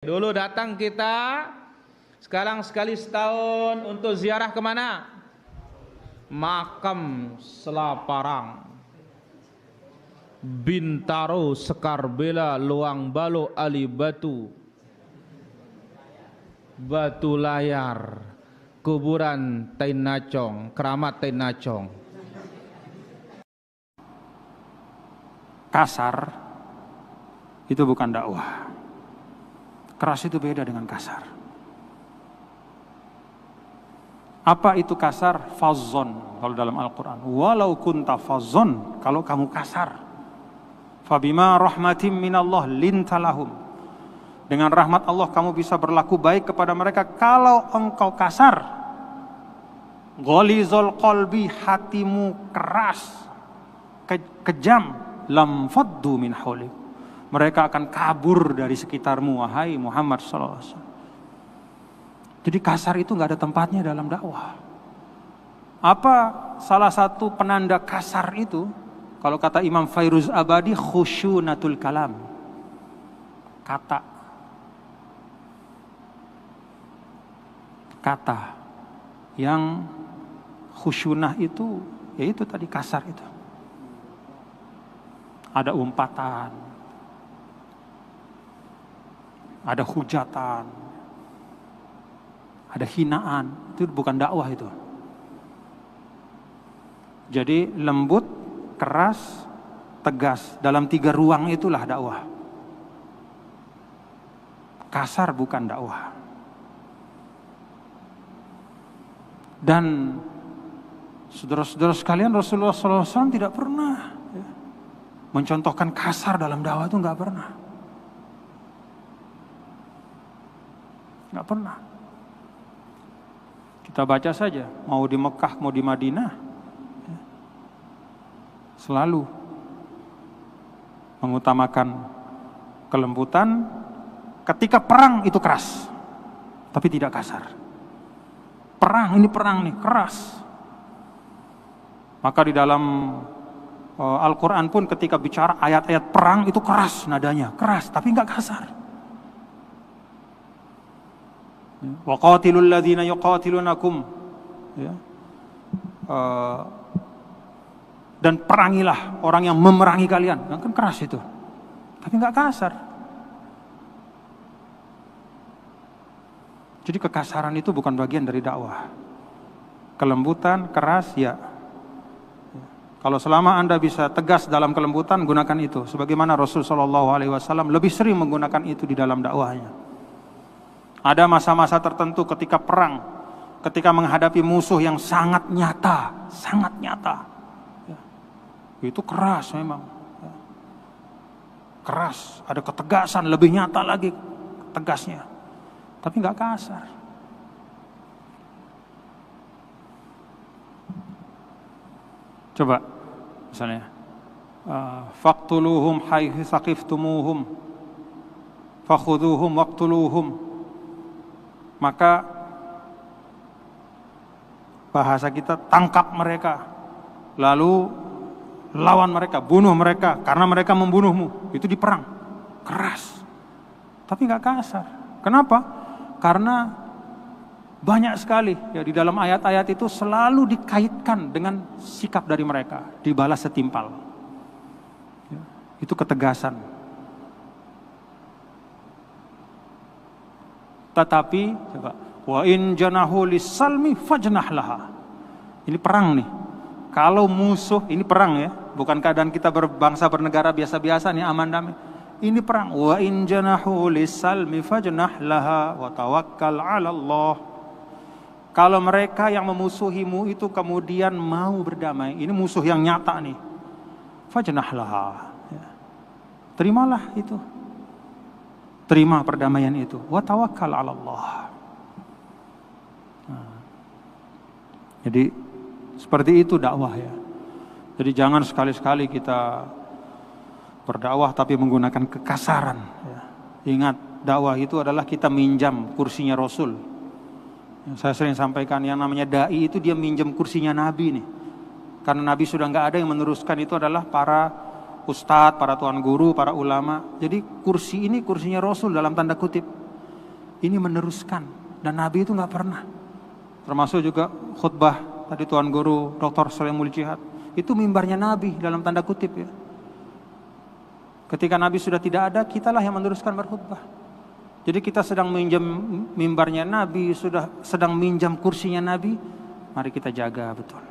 Dulu datang kita, sekarang sekali setahun untuk ziarah kemana? Makam Selaparang, Bintaro, Sekarbela, Luang Balo, Ali Batu, Batu Layar, kuburan Tainacong, keramat Tainacong. Kasar itu bukan dakwah. Keras itu beda dengan kasar. Apa itu kasar? Fazzon kalau dalam Al-Quran. Walau kunta fazzon, kalau kamu kasar. Fabima rahmatim minallah lintalahum. Dengan rahmat Allah kamu bisa berlaku baik kepada mereka. Kalau engkau kasar, gholizul qalbi, hatimu keras, kejam, lam faddu min haulik, mereka akan kabur dari sekitarmu, wahai Muhammad SAW. Jadi kasar itu nggak ada tempatnya dalam dakwah. Apa salah satu penanda kasar itu? Kalau kata Imam Fairuz Abadi, khusyunatul kalam. Kata yang khusyunah itu, yaitu tadi kasar itu. Ada umpatan, ada hujatan, ada hinaan, itu bukan dakwah itu. Jadi lembut, keras, tegas, dalam 3 ruang itulah dakwah. Kasar bukan dakwah. Dan saudara-saudara sekalian, Rasulullah SAW tidak pernah mencontohkan kasar dalam dakwah, itu nggak pernah. Nggak pernah. Kita baca saja, mau di Mekah, mau di Madinah, selalu mengutamakan kelembutan. Ketika perang itu keras, tapi tidak kasar. Perang nih, keras. Maka di dalam Al-Quran pun ketika bicara ayat-ayat perang itu keras nadanya, keras, tapi nggak kasar. Wa qatilul ladzina yuqatilunakum, dan perangilah orang yang memerangi kalian. Kan keras itu, tapi nggak kasar. Jadi kekasaran itu bukan bagian dari dakwah. Kelembutan, keras, ya. Kalau selama Anda bisa tegas dalam kelembutan, gunakan itu. Sebagaimana Rasulullah SAW lebih sering menggunakan itu di dalam dakwahnya. Ada masa-masa tertentu ketika perang, ketika menghadapi musuh yang sangat nyata. Itu keras memang. Keras, ada ketegasan, lebih nyata lagi tegasnya. Tapi nggak kasar. Coba misalnya, faqtuluhum haitsu saqiftumuhum, fakhuduhum waqtuluhum. Maka bahasa kita, tangkap mereka, lalu lawan mereka, bunuh mereka karena mereka membunuhmu. Itu di perang, keras, tapi nggak kasar. Kenapa? Karena banyak sekali ya di dalam ayat-ayat itu selalu dikaitkan dengan sikap dari mereka, dibalas setimpal. Ya, itu ketegasan. Tetapi coba, wa in janahu lis-salmi fajnah laha. Ini perang nih. Kalau musuh, ini perang ya, bukan keadaan kita berbangsa bernegara biasa-biasa nih, aman damai. Ini perang. Wa in janahu lis-salmi fajnah laha wa tawakkal 'ala Allah. Kalau mereka yang memusuhimu itu kemudian mau berdamai, ini musuh yang nyata nih, fajnah laha, ya. Terimalah itu, terima perdamaian itu, wa tawakkal 'ala Allah. Nah, jadi seperti itu dakwah ya. Jadi jangan sekali-sekali kita berdakwah tapi menggunakan kekasaran ya. Ingat, dakwah itu adalah kita minjam kursinya Rasul. Saya sering sampaikan, yang namanya dai itu dia minjem kursinya Nabi nih. Karena Nabi sudah nggak ada, yang meneruskan itu adalah para ustadz, para tuan guru, para ulama. Jadi kursi ini kursinya Rasul dalam tanda kutip. Ini meneruskan, dan Nabi itu nggak pernah. Termasuk juga khutbah tadi Tuan Guru Dr. Solemul Jihad, itu mimbarnya Nabi dalam tanda kutip ya. Ketika Nabi sudah tidak ada, kitalah yang meneruskan berkhutbah. Jadi kita sedang minjam mimbarnya Nabi, sedang minjam kursinya Nabi, mari kita jaga betul.